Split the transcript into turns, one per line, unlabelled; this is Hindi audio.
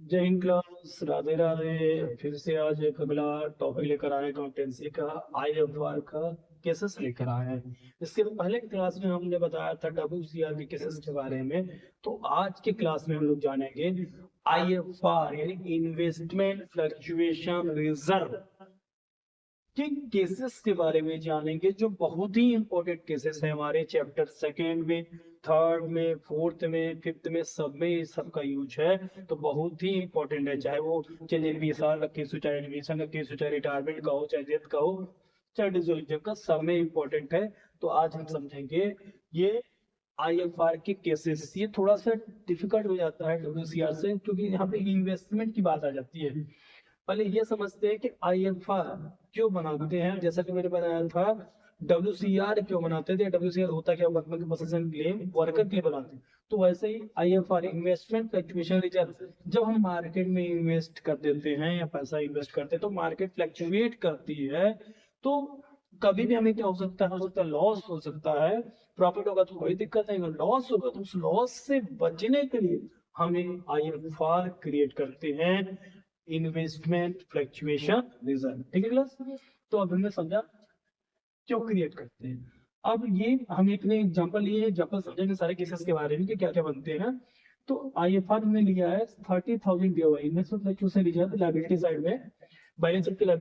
जय हिंद क्लास, राधे राधे। फिर से आज एक अगला टॉपिक लेकर आए अकाउंटेंसी का, आईएफआर का केसेस लेकर आए हैं। इसके पहले की क्लास में हमने बताया था डब्ल्यूसीआर के केसेस के बारे में। तो आज के क्लास में हम लोग जानेंगे आईएफआर यानी इन्वेस्टमेंट फ्लक्चुएशन रिजर्व के केसेस के बारे में जानेंगे, जो बहुत ही इंपॉर्टेंट केसेस है हमारे चैप्टर सेकेंड में, थर्ड में, फोर्थ में, फिफ्थ में, सब में इस सब का यूज है। तो बहुत ही इंपॉर्टेंट है, चाहे वो चलिए बीएसआर का केस हो, चाहे एडमिशन का केस हो, चाहे रिटायरमेंट का हो, चाहे डेथ का हो, चाहे डिसोल्यूशन का, सब में इंपॉर्टेंट है। तो आज हम समझेंगे ये आईएफआर के केसेस। ये थोड़ा सा डिफिकल्ट हो जाता है डब्ल्यूसीआर से, क्योंकि यहाँ पे इन्वेस्टमेंट की बात आ जाती है। पहले ये समझते हैं कि आईएफआर क्यों बनाते हैं। जैसा कि मैंने बताया था, डब्ल्यूसीआर क्यों बनाते थे, डब्ल्यूसीआर होता क्या, वर्कमैन की पोजीशन क्लेम वर्कर के लिए बनाते हैं। तो वैसे ही आईएफआर इन्वेस्टमेंट फ्लक्चुएशन रिजर्व, जब हम मार्केट में इन्वेस्ट कर देते हैं या पैसा इन्वेस्ट करते हैं तो मार्केट फ्लक्चुएट करती है। तो कभी भी हमें क्या हो सकता है लॉस हो सकता है। प्रॉफिट होगा तो कोई दिक्कत नहीं, लॉस होगा तो उस लॉस से बचने के लिए हमें आईएफआर क्रिएट करते हैं, इन्वेस्टमेंट फ्लक्चुएशन रिजर्व। ठीक है क्लास। तो अब हमने समझा क्यों क्रिएट करते हैं। अब ये हम एक ने एग्जांपल लिए, एग्जांपल समझेंगे सारे केसेस के बारे में कि क्या क्या बनते हैं। तो आईएफआर हमने लिया है 30,000 दिया हुआ है, investment fluctuation reserve liability side में, बैलेंस शीट की